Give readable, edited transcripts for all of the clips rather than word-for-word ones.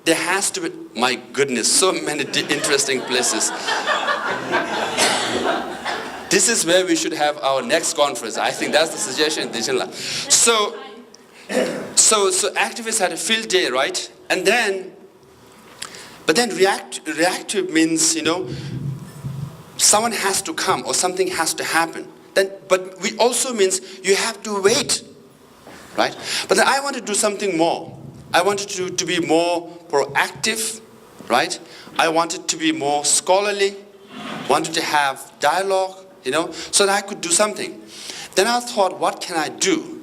there has to be, my goodness, so many interesting places. This is where we should have our next conference. I think that's the suggestion. So activists had a field day, right? And then, but then reactive means, you know, someone has to come or something has to happen. Then, but we also means you have to wait, right? But then I want to do something more. I wanted to be more proactive, right? I wanted to be more scholarly, wanted to have dialogue, you know, so that I could do something. Then I thought, what can I do?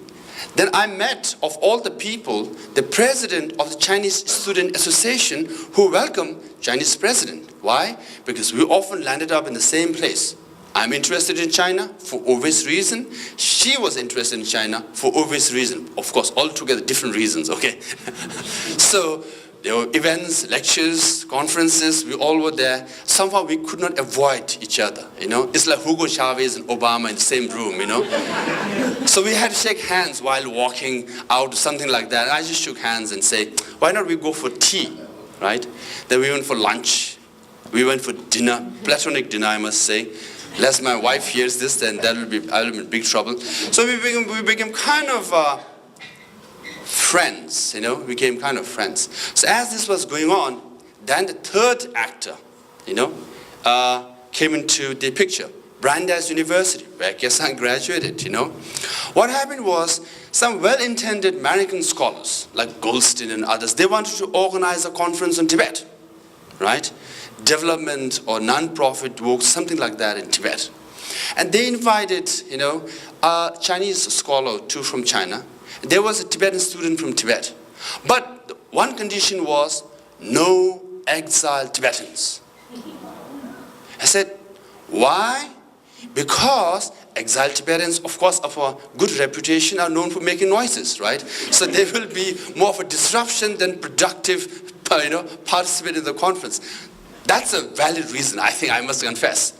Then I met, of all the people, the president of the Chinese Student Association who welcomed Chinese president. Why? Because we often landed up in the same place. I'm interested in China for obvious reason. She was interested in China for obvious reason. Of course, altogether different reasons, okay? So there were events, lectures, conferences, we all were there. Somehow we could not avoid each other, you know? It's like Hugo Chavez and Obama in the same room, you know? So we had to shake hands while walking out, something like that. I just shook hands and say, why not we go for tea, right? Then we went for lunch. We went for dinner, platonic dinner, I must say. Unless my wife hears this, then I'll be in big trouble. So we became kind of friends, you know, we became kind of friends. So as this was going on, then the third actor, you know, came into the picture. Brandeis University, where Kesan graduated, you know. What happened was some well-intended American scholars, like Goldstein and others, they wanted to organize a conference on Tibet, right? Development or non-profit work, something like that in Tibet. And they invited, you know, a Chinese scholar too from China. There was a Tibetan student from Tibet. But one condition was no exiled Tibetans. I said, why? Because exiled Tibetans, of course, of a good reputation, are known for making noises, right? So they will be more of a disruption than productive, you know, participate in the conference. That's a valid reason, I think I must confess.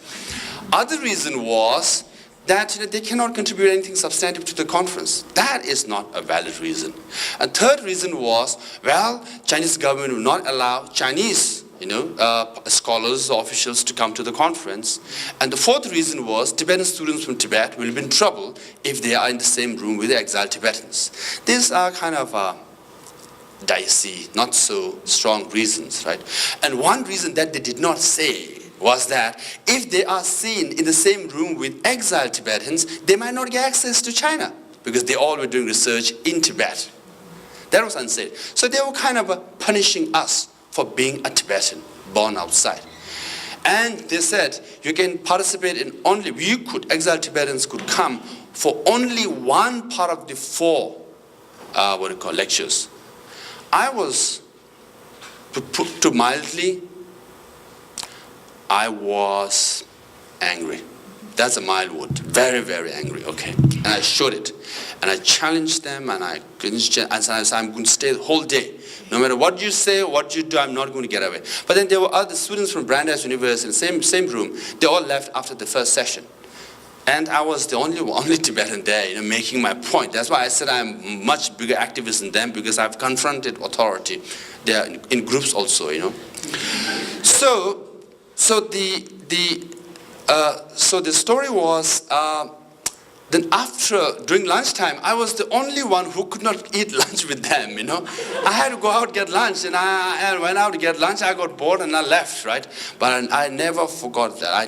Other reason was that, you know, they cannot contribute anything substantive to the conference. That is not a valid reason. And third reason was, well, Chinese government will not allow Chinese, you know, scholars or officials to come to the conference. And the fourth reason was Tibetan students from Tibet will be in trouble if they are in the same room with the exiled Tibetans. These are kind of dicey, not so strong reasons, right? And one reason that they did not say was that if they are seen in the same room with exiled Tibetans, they might not get access to China because they all were doing research in Tibet. That was unsaid. So they were kind of punishing us for being a Tibetan born outside. And they said, you can participate in only, exiled Tibetans could come for only one part of the four, lectures. I was, to put it mildly, I was angry. That's a mild word. Very, very angry, okay. And I showed it. And I challenged them, and I said, I'm going to stay the whole day. No matter what you say, what you do, I'm not going to get away. But then there were other students from Brandeis University in the same room. They all left after the first session. And I was the only Tibetan there, you know, making my point. That's why I said I'm much bigger activist than them, because I've confronted authority there in groups also, you know. So the story was, then during lunchtime, I was the only one who could not eat lunch with them, you know. I had to go out get lunch, and I went out to get lunch, I got bored and I left, right? But I never forgot that. I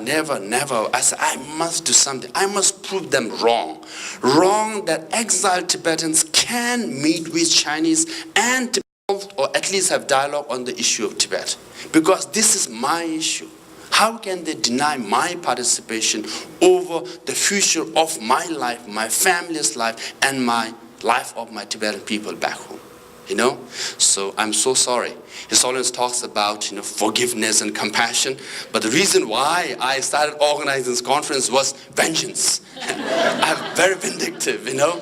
said, I must do something. I must prove them wrong. Wrong that exiled Tibetans can meet with Chinese and Tibet, or at least have dialogue on the issue of Tibet. Because this is my issue. How can they deny my participation over the future of my life, my family's life, and my life of my Tibetan people back home? You know? So I'm so sorry. He always talks about, you know, forgiveness and compassion. But the reason why I started organizing this conference was vengeance. I'm very vindictive, you know?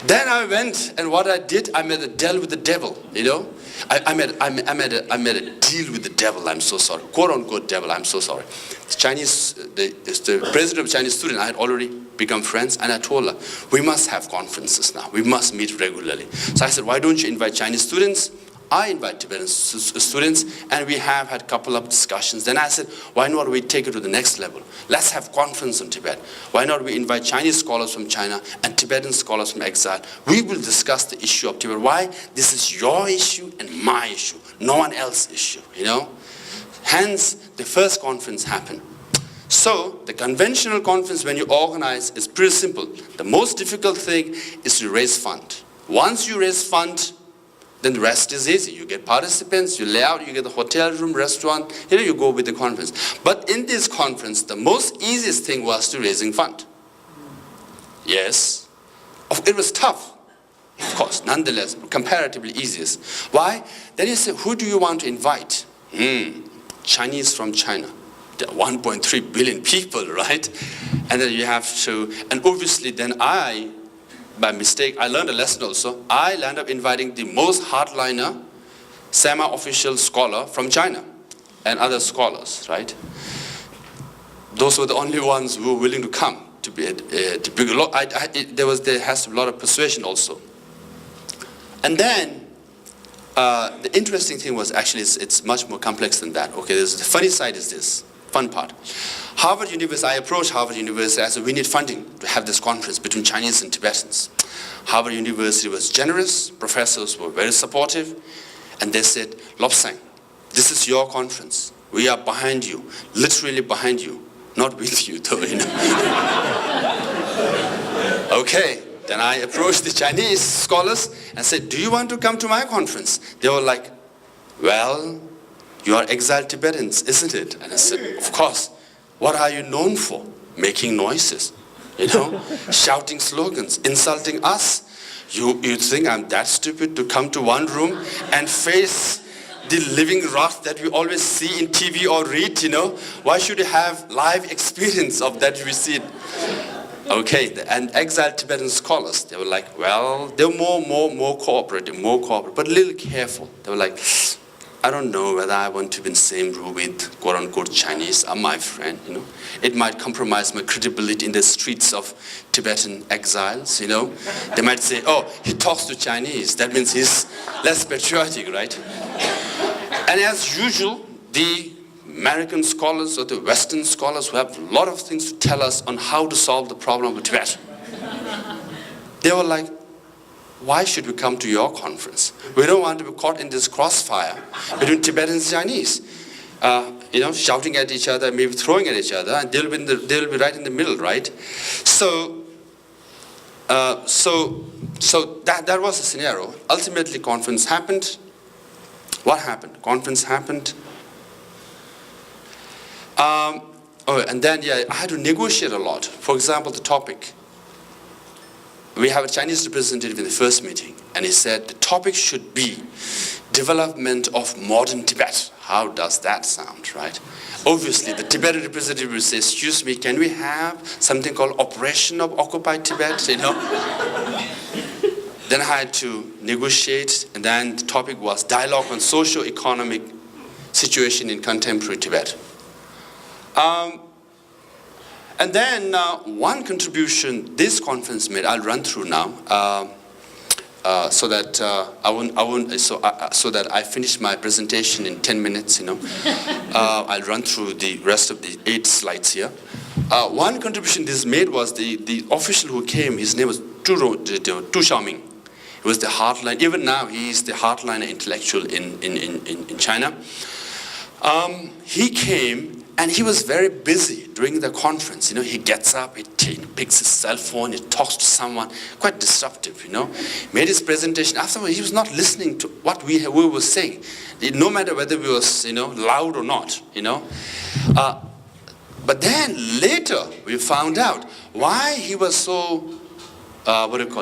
Then I went, and what I did, I made a deal with the devil, you know? I made a deal with the devil, I'm so sorry. Quote unquote devil, I'm so sorry. The president of Chinese student, I had already become friends, and I told her, we must have conferences now. We must meet regularly. So I said, why don't you invite Chinese students? I invite Tibetan students, and we have had a couple of discussions. Then I said, why not we take it to the next level? Let's have conference on Tibet. Why not we invite Chinese scholars from China and Tibetan scholars from exile? We will discuss the issue of Tibet. Why? This is your issue and my issue, no one else's issue, you know? Hence, the first conference happened. So, the conventional conference when you organize is pretty simple. The most difficult thing is to raise fund. Once you raise fund, then the rest is easy. You get participants, you lay out, you get the hotel room, restaurant, you go with the conference. But in this conference, the most easiest thing was to raising fund. Yes, it was tough, of course, nonetheless, comparatively easiest. Why? Then you say, who do you want to invite? Chinese from China. There are 1.3 billion people, right? And then you have to, and obviously then by mistake, I learned a lesson also. I landed up inviting the most hardliner, semi-official scholar from China and other scholars, right? Those were the only ones who were willing to come. There has to be a lot of persuasion also. And then, the interesting thing was actually it's much more complex than that. Okay, the funny side is this, fun part. Harvard University, I approached Harvard University. I said, we need funding to have this conference between Chinese and Tibetans. Harvard University was generous, professors were very supportive, and they said, Lobsang, this is your conference. We are behind you, literally behind you, not with you though, you know. Okay, then I approached the Chinese scholars and said, do you want to come to my conference? They were like, well, you are exiled Tibetans, isn't it? And I said, of course. What are you known for? Making noises, you know, shouting slogans, insulting us. You think I'm that stupid to come to one room and face the living wrath that we always see in TV or read, you know? Why should you have live experience of that we see? Okay, and exiled Tibetan scholars, they were like, well, they were more cooperative, but a little careful. They were like, I don't know whether I want to be in the same room with quote-unquote Chinese. I'm my friend, you know. It might compromise my credibility in the streets of Tibetan exiles, you know. They might say, oh, he talks to Chinese. That means he's less patriotic, right? And as usual, the American scholars or the Western scholars who have a lot of things to tell us on how to solve the problem of Tibet, they were like, why should we come to your conference? We don't want to be caught in this crossfire between Tibetans and Chinese. You know, shouting at each other, maybe throwing at each other, and they'll be right in the middle, right? So that was the scenario. Ultimately, conference happened. What happened? Conference happened. And then, I had to negotiate a lot. For example, the topic. We have a Chinese representative in the first meeting, and he said the topic should be development of modern Tibet. How does that sound, right? Obviously, the Tibetan representative will say, excuse me, can we have something called Operation of Occupied Tibet, you know? Then I had to negotiate, and then the topic was dialogue on socio-economic situation in contemporary Tibet. And then one contribution this conference made, I'll run through now, so that so that I finish my presentation in 10 minutes. You know, I'll run through the rest of the 8 slides here. One contribution this made was the official who came. His name was Tu Xiaoming. He was the hardline. Even now, he is the hardliner intellectual in China. He came. And he was very busy during the conference. You know, he gets up, he picks his cell phone, he talks to someone, quite disruptive, you know. Made his presentation. Afterwards, he was not listening to what we were saying, no matter whether we was, you know, loud or not, you know. But then later, we found out why he was so,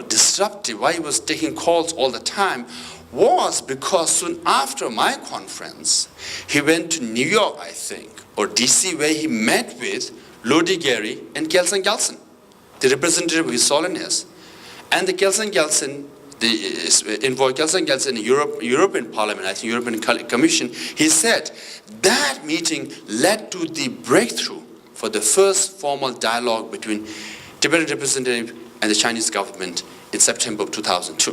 disruptive, why he was taking calls all the time, was because soon after my conference, he went to New York, I think, or DC, where he met with Lodi Gary and Kelsang Gyaltsen, the representative of His Holiness. And the Kelsang Gyaltsen, the envoy Kelsang Gyaltsen in European Parliament, I think European Commission, he said that meeting led to the breakthrough for the first formal dialogue between Tibetan representative and the Chinese government in September of 2002.